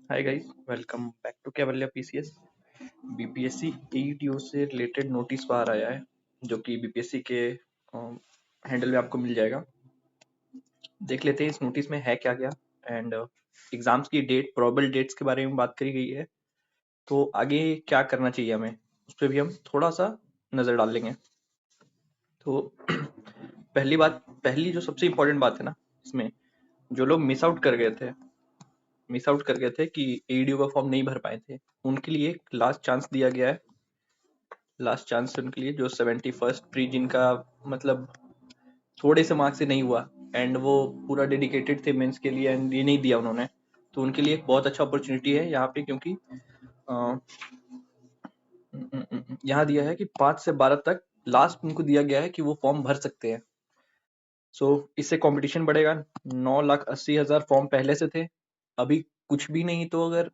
Hi guys, welcome back to Kaivalya PCS. BPSC AETO से related notice बाहर आया है जो कि बीपीएससी के हैंडल में आपको मिल जाएगा। देख लेते हैं इस नोटिस में है क्या क्या एंड एग्जाम्स की डेट, प्रोबेबल डेट्स के बारे में बात करी गई है। तो आगे क्या करना चाहिए हमें, उस पर भी हम थोड़ा सा नजर डाल लेंगे। तो पहली जो सबसे इम्पोर्टेंट बात है ना इसमें, जो लोग मिस आउट कर गए थे कि एईडीओ का फॉर्म नहीं भर पाए थे, उनके लिए एक लास्ट चांस दिया गया है। लास्ट चांस उनके लिए जो 71st प्री, जिनका मतलब थोड़े से मार्क्स से नहीं हुआ एंड वो पूरा डेडिकेटेड थे मेंस के लिए एंड ये नहीं दिया उन्होंने, तो उनके लिए एक बहुत अच्छा अपॉर्चुनिटी है यहाँ पे, क्योंकि यहाँ दिया है कि 5 से 12 तक लास्ट उनको दिया गया है कि वो फॉर्म भर सकते हैं। सो इससे कंपटीशन बढ़ेगा। 9,80,000 फॉर्म पहले से थे, अभी कुछ भी नहीं तो अगर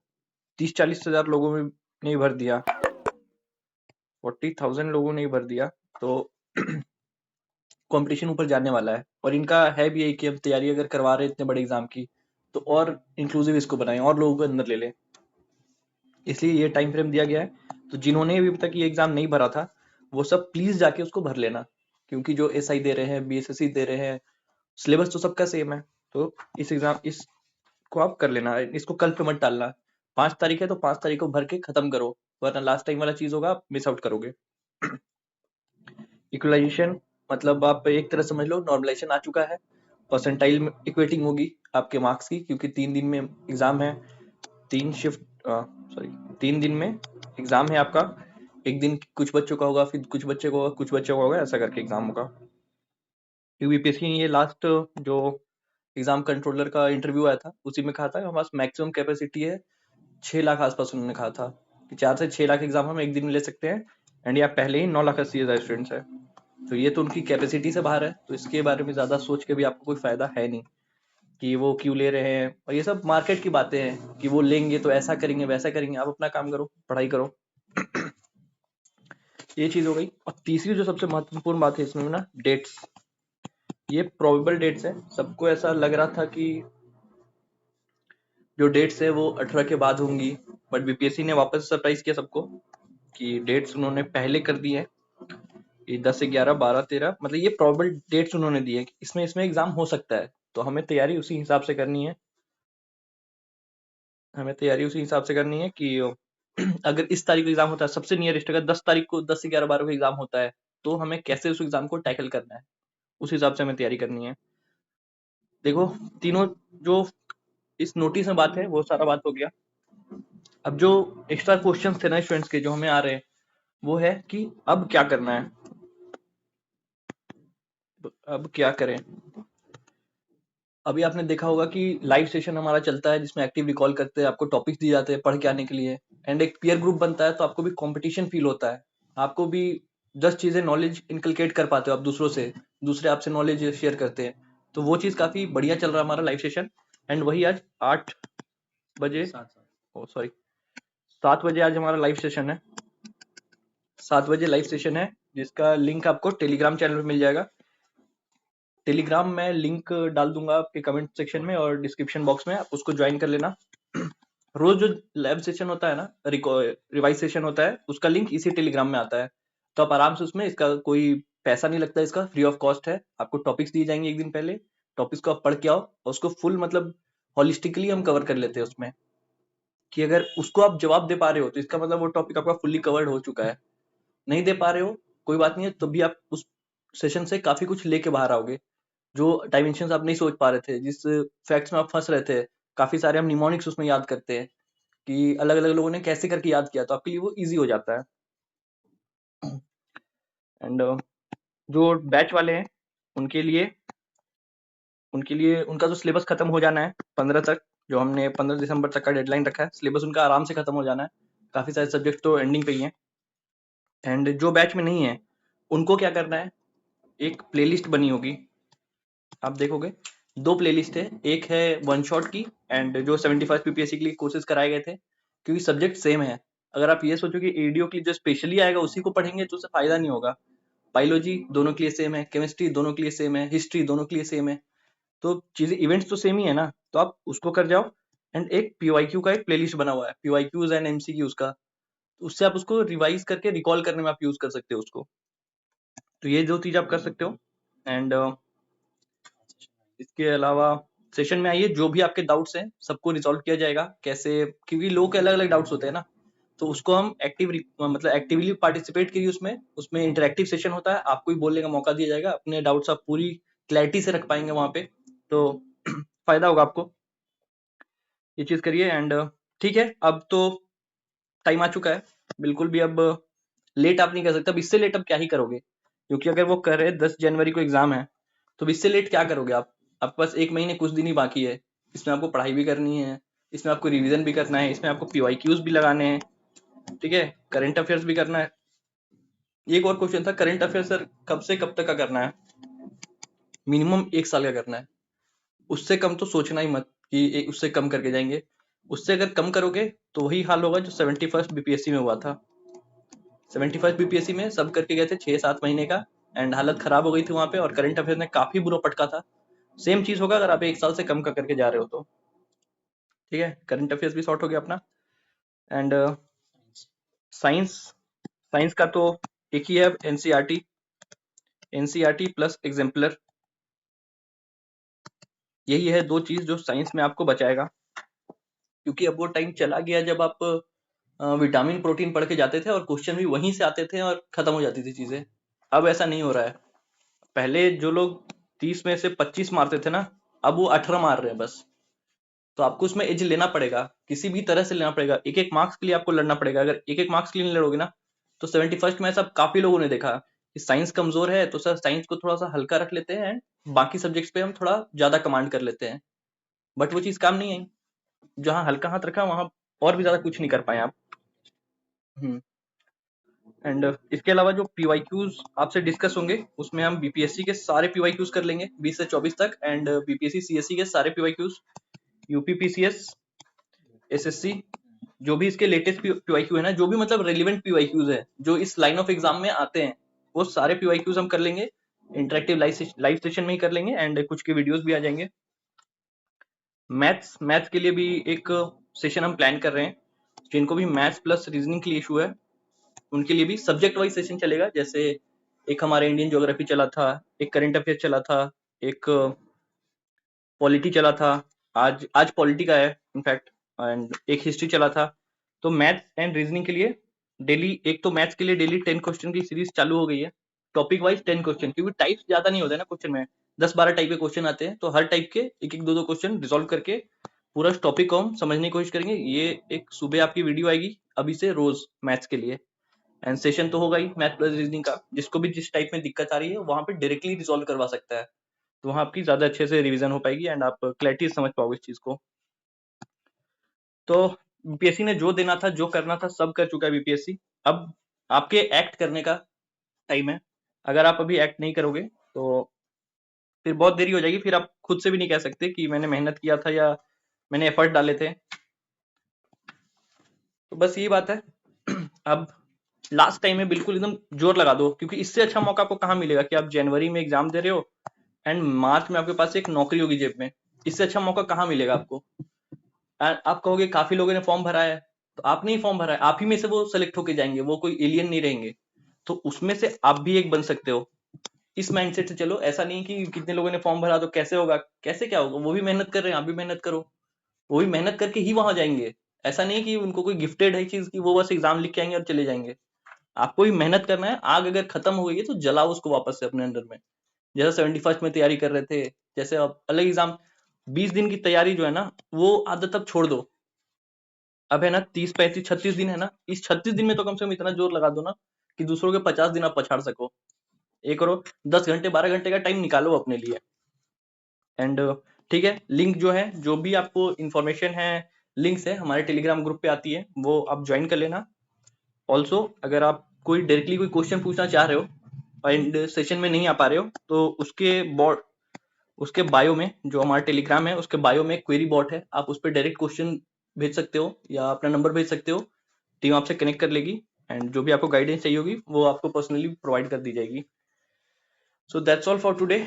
30-40 हजार लोगों में नहीं भर दिया, 40,000 लोगों ने भर दिया, तो कंपटीशन ऊपर जाने वाला है। और इनका है भी यही कि हम तैयारी अगर करवा रहे हैं इतने बड़े एग्जाम की, तो और इंक्लूसिव इसको बनाएं और लोगों को अंदर ले लें, इसलिए ये टाइम फ्रेम दिया गया है। तो जिन्होंने अभी तक ये एग्जाम नहीं भरा था वो सब प्लीज जाके उसको भर लेना, क्योंकि जो एसआई दे रहे हैं, बीएसएससी दे रहे हैं, सिलेबस तो सबका सेम है। तो इसको आप कर लेना, इसको कल पे मत डालना। 5 तारीख है तो 5 तारीख को भर के खत्म करो, वरना लास्ट टाइम वाला चीज होगा, आप मिस आउट करोगे। इक्वलाइजेशन मतलब आप एक तरह समझ लो नॉर्मलाइजेशन आ चुका है। परसेंटाइल में इक्वेटिंग होगी आपके मार्क्स की, क्योंकि 3 दिन में एग्जाम है, 3 दिन में एग्जाम है आपका। एक दिन कुछ बच्चों का होगा, फिर कुछ बच्चे को होगा, कुछ बच्चों का होगा, ऐसा करके एग्जाम होगा। यूपीएससी ने ये लास्ट जो एग्जाम कंट्रोलर का इंटरव्यू आया था उसी में कहा था हमारे पास मैक्सिमम कैपेसिटी है 6 लाख आसपास। उन्होंने कहा था कि 4 से 6 लाख एग्जाम हम एक दिन में ले सकते हैं, एंड यहाँ पहले ही 9,80,000 स्टूडेंट्स है। तो ये तो उनकी कैपेसिटी से बाहर है, तो इसके बारे में ज्यादा सोच के भी आपको कोई फायदा है नहीं कि वो क्यों ले रहे हैं। और ये सब मार्केट की बातें हैं कि वो लेंगे तो ऐसा करेंगे वैसा करेंगे, आप अपना काम करो, पढ़ाई करो। ये चीज हो गई। और तीसरी जो सबसे महत्वपूर्ण बात है इसमें ना, डेट्स। ये प्रोबेबल डेट्स है। सबको ऐसा लग रहा था कि जो डेट्स है वो 18 के बाद होंगी, बट बीपीएससी ने वापस सरप्राइज किया सबको कि डेट्स उन्होंने पहले कर दी है। ये 10 से 11, 12, 13, मतलब ये प्रोबेबल डेट्स उन्होंने दी है, इसमें एग्जाम हो सकता है। तो हमें तैयारी उसी हिसाब से करनी है। कि अगर इस तारीख को एग्जाम होता है, सबसे नियरेस्ट अगर 10 तारीख को, 10 से 11, 12 को एग्जाम होता है, तो हमें कैसे उस एग्जाम को टैकल करना है, उस हिसाब से हमें तैयारी करनी है। देखो, तीनों जो इस नोटिस में बात है वो सारा बात हो गया। अब जो एक्स्ट्रा क्वेश्चंस थे ना स्टूडेंट्स के जो हमें आ रहे हैं, वो है कि अब क्या करना है, अब क्या करें। अभी आपने देखा होगा कि लाइव सेशन हमारा चलता है जिसमें एक्टिव रिकॉल करते हैं, आपको टॉपिक्स दिए जाते हैं पढ़ के आने के लिए, एंड एक पीयर ग्रुप बनता है, तो आपको भी कंपटीशन फील होता है। आपको भी 10 चीजें नॉलेज इनकलकेट कर पाते हो आप दूसरों से, दूसरे आपसे नॉलेज शेयर करते हैं। तो वो चीज काफी बढ़िया चल रहा है हमारा लाइव सेशन। एंड वही आज 8 बजे, ओ सॉरी 7 बजे आज हमारा लाइव सेशन है। 7 बजे लाइव सेशन है, जिसका लिंक आपको टेलीग्राम चैनल पे मिल जाएगा। टेलीग्राम में लिंक डाल दूंगा आपके कमेंट सेक्शन में और डिस्क्रिप्शन बॉक्स में, आप उसको ज्वाइन कर लेना। रोज जो लैब सेशन होता है ना, रिवाइज सेशन होता है, उसका लिंक इसी टेलीग्राम में आता है। तो आप आराम से उसमें, इसका कोई पैसा नहीं लगता, इसका फ्री ऑफ कॉस्ट है। आपको टॉपिक्स दिए जाएंगे एक दिन पहले, टॉपिक्स को आप पढ़ के आओ और उसको फुल मतलब होलिस्टिकली हम कवर कर लेते हैं उसमें, कि अगर उसको आप जवाब दे पा रहे हो तो इसका मतलब वो टॉपिक आपका फुल्ली कवर्ड हो चुका है। नहीं दे पा रहे हो कोई बात नहीं है, तो भी आप उस सेशन से काफी कुछ लेके बाहर आओगे। जो डायमेंशन आप नहीं सोच पा रहे थे, जिस फैक्ट्स में आप फंस रहे थे, काफी सारे हम निमोनिक्स उसमें याद करते हैं कि अलग अलग लोगों ने कैसे करके याद किया, तो आपके लिए वो इजी हो जाता है। एंड जो बैच वाले हैं उनके लिए उनका जो सिलेबस खत्म हो जाना है 15 तक, जो हमने 15 दिसंबर तक का डेडलाइन रखा है, सिलेबस उनका आराम से खत्म हो जाना है। काफी सारे सब्जेक्ट तो एंडिंग पे ही हैं। एंड जो बैच में नहीं है उनको क्या करना है, एक प्लेलिस्ट बनी होगी, आप देखोगे 2 प्लेलिस्ट है, एक है वन शॉट की एंड जो 75 पीपीएससी के लिए कोर्सेज कराए गए थे, क्योंकि सब्जेक्ट सेम है। अगर आप ये सोचो कि एडीओ के लिए जो स्पेशली आएगा उसी को पढ़ेंगे तो उससे फायदा नहीं होगा। बायोलॉजी दोनों के लिए सेम है, केमिस्ट्री दोनों के लिए सेम है, हिस्ट्री दोनों के लिए सेम है, तो चीजें इवेंट्स तो सेम ही है ना, तो आप उसको कर जाओ। एंड एक PYQ का एक प्लेलिस्ट बना हुआ है, PYQs एंड MCQs का, तो उससे आप उसको रिवाइज करके रिकॉल करने में आप यूज कर सकते हो उसको। तो ये दो चीज आप कर सकते हो। एंड इसके अलावा सेशन में आइए, जो भी आपके डाउट्स हैं सबको रिजॉल्व किया जाएगा। कैसे, क्योंकि लोग के अलग अलग डाउट्स होते हैं ना, तो उसको हम मतलब एक्टिवली पार्टिसिपेट करिए उसमें। उसमें इंटरेक्टिव सेशन होता है, आपको भी बोलने का मौका दिया जाएगा, अपने डाउट्स आप पूरी क्लैरिटी से रख पाएंगे वहां पे, तो फायदा होगा आपको। ये चीज करिए। एंड ठीक है, अब तो टाइम आ चुका है, बिल्कुल भी अब लेट आप नहीं कर सकते। अब इससे लेट अब क्या ही करोगे, क्योंकि अगर वो कर रहे 10 जनवरी को एग्जाम है, तो इससे लेट क्या करोगे आप? आपके पास 1 महीने कुछ दिन ही बाकी है, इसमें आपको पढ़ाई भी करनी है, इसमें आपको रिवीजन भी करना है, इसमें आपको PYQs भी लगाने हैं, ठीक है, करंट अफेयर्स भी करना है। एक और क्वेश्चन था, करंट अफेयर सर कब से कब तक का करना है? मिनिमम 1 साल का करना है, उससे कम तो सोचना ही मत कि उससे कम करके जाएंगे। उससे अगर कम करोगे तो वही हाल होगा जो 71st BPSC में हुआ था। 71st BPSC में सब करके गए थे 6-7 महीने का, एंड हालत खराब हो गई थी वहां पे, और करंट अफेयर ने काफी बुरा पटका था। सेम चीज होगा अगर आप 1 साल से कम का करके जा रहे हो तो। ठीक है, करंट अफेयर्स भी सॉर्ट हो गया अपना। एंड साइंस, साइंस का तो एक ही है, एनसीईआरटी प्लस एग्जाम्पलर, यही है 2 चीज जो साइंस में आपको बचाएगा। क्योंकि अब वो टाइम चला गया जब आप विटामिन प्रोटीन पढ़ के जाते थे और क्वेश्चन भी वहीं से आते थे और खत्म हो जाती थी चीजें। अब ऐसा नहीं हो रहा है। पहले जो लोग 30 में से 25 मारते थे ना, अब वो 18 मार रहे हैं बस। तो आपको उसमें एज लेना पड़ेगा, किसी भी तरह से लेना पड़ेगा, एक एक मार्क्स के लिए आपको लड़ना पड़ेगा। अगर एक एक मार्क्स के लिए नहीं लड़ोगे ना, तो 71st में ऐसा काफी लोगों ने देखा कि साइंस कमजोर है तो सर साइंस को थोड़ा सा हल्का रख लेते हैं, बाकी सब्जेक्ट्स पे हम थोड़ा ज्यादा कमांड कर लेते हैं। बट वो चीज काम नहीं आई, जहां हल्का हाथ रखा वहां और भी ज्यादा कुछ नहीं कर पाए आप। एंड इसके अलावा जो PYQs आपसे डिस्कस होंगे, उसमें हम BPSC के सारे PYQs कर लेंगे 20 से 24 तक, एंड BPSC CSE के सारे PYQs, UPPCS, SSC, जो भी इसके लेटेस्ट PYQ है ना, जो भी मतलब रेलिवेंट PYQs है जो इस लाइन ऑफ एग्जाम में आते हैं, वो सारे PYQs हम कर लेंगे। इंटरेक्टिव लाइव सेशन में ही कर लेंगे, एंड कुछ के वीडियोस भी आ जाएंगे। मैथ्स के लिए भी एक सेशन हम प्लान कर रहे हैं, जिनको भी मैथ्स प्लस रीजनिंग के लिए इशू है उनके लिए भी सब्जेक्ट वाइज सेशन चलेगा। जैसे एक हमारे इंडियन ज्योग्राफी चला था, एक करंट अफेयर चला था, एक पॉलिटी चला था, आज पॉलिटी का है इनफैक्ट, एंड एक हिस्ट्री चला था। तो मैथ्स एंड रीजनिंग के लिए डेली, एक तो मैथ्स के लिए डेली 10 क्वेश्चन की सीरीज चालू हो गई है, टॉपिक वाइज 10 क्वेश्चन, क्योंकि टाइप्स ज्यादा नहीं होते ना क्वेश्चन में, 10-12 टाइप के क्वेश्चन आते हैं, तो हर टाइप के एक एक 2-2 क्वेश्चन रिजॉल्व करके पूरा टॉपिक को हम समझने की कोशिश करेंगे। ये एक सुबह आपकी वीडियो आएगी अभी से रोज मैथ्स के लिए, एंड सेशन तो होगा ही मैथ प्लस रीजनिंग का। जिसको भी जिस टाइप में दिक्कत आ रही है वहां पे डायरेक्टली रिजॉल्व करवा सकता है, तो वहां आपकी ज्यादा अच्छे से रिवीजन हो पाएगी एंड आप क्लैरिटी समझ पाओगे इस चीज को। तो BPSC ने जो देना था, जो करना था, सब कर चुका है BPSC। अब आपके एक्ट करने का टाइम है। अगर आप अभी एक्ट नहीं करोगे तो फिर बहुत देरी हो जाएगी, फिर आप खुद से भी नहीं कह सकते कि मैंने मेहनत किया था या मैंने एफर्ट डाले थे। तो बस यही बात है। अब लास्ट टाइम में बिल्कुल एकदम जोर लगा दो, क्योंकि इससे अच्छा मौका आपको कहाँ मिलेगा कि आप जनवरी में एग्जाम दे रहे हो एंड मार्च में आपके पास एक नौकरी होगी जेब में। इससे अच्छा मौका कहाँ मिलेगा आपको? आप कहोगे काफी लोगों ने फॉर्म भरा है, तो आपने ही फॉर्म भरा है, आप ही में से वो सेलेक्ट होके जाएंगे, वो कोई एलियन नहीं रहेंगे। तो उसमें से आप भी एक बन सकते हो। इस माइंडसेट से चलो, ऐसा नहीं कि कितने लोगों ने फॉर्म भरा तो कैसे होगा, कैसे क्या होगा, वो भी मेहनत कर रहे हैं, आप भी मेहनत करो, वो भी मेहनत करके ही वहां जाएंगे। ऐसा नहीं कि उनको कोई गिफ्टेड है चीज की वो बस एग्जाम लिख के आएंगे और चले जाएंगे। आपको भी मेहनत करना है। आग अगर खत्म हो गई है तो जलाओ उसको वापस से अपने अंदर में। जैसा 71st में तैयारी कर रहे थे, जैसे अब अलग एग्जाम, 20 दिन की तैयारी जो है ना, वो आदत अब छोड़ दो। अब है ना 30, 35, 36 दिन है ना, इस 36 दिन में तो कम से कम इतना जोर लगा दो ना कि दूसरों के 50 दिन आप पछाड़ सको। ये करो, 10 घंटे 12 घंटे का टाइम निकालो अपने लिए। एंड ठीक है, लिंक जो है, जो भी आपको इंफॉर्मेशन है, लिंक्स है हमारे टेलीग्राम ग्रुप पे आती है, वो आप ज्वाइन कर लेना। ऑल्सो अगर आप कोई डायरेक्टली कोई क्वेश्चन पूछना चाह रहे हो एंड सेशन में नहीं आ पा रहे हो, तो उसके बायो में, जो हमारा टेलीग्राम है उसके बायो में क्वेरी बॉट है, आप उस पर डायरेक्ट क्वेश्चन भेज सकते हो या अपना नंबर भेज सकते हो, टीम आपसे कनेक्ट कर लेगी एंड जो भी आपको गाइडेंस चाहिए होगी वो आपको पर्सनली प्रोवाइड कर दी जाएगी। So that's all for today.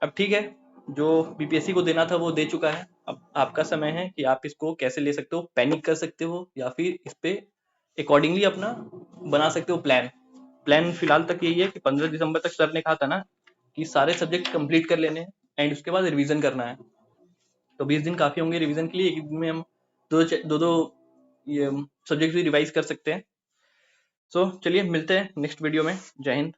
अब ठीक है, जो BPSC को देना था वो दे चुका है। अब आपका समय है कि आप इसको कैसे ले सकते हो, पैनिक कर सकते हो या फिर इस पे अकॉर्डिंगली अपना बना सकते हो प्लान फिलहाल तक यही है कि 15 दिसंबर तक सर ने कहा था ना कि सारे सब्जेक्ट कंप्लीट कर लेने हैं एंड उसके बाद रिवीजन करना है। तो 20 दिन काफी होंगे रिवीजन के लिए, एक दिन में हम दो ये सब्जेक्ट भी रिवाइज कर सकते हैं। सो चलिए मिलते हैं नेक्स्ट वीडियो में। जय हिंद।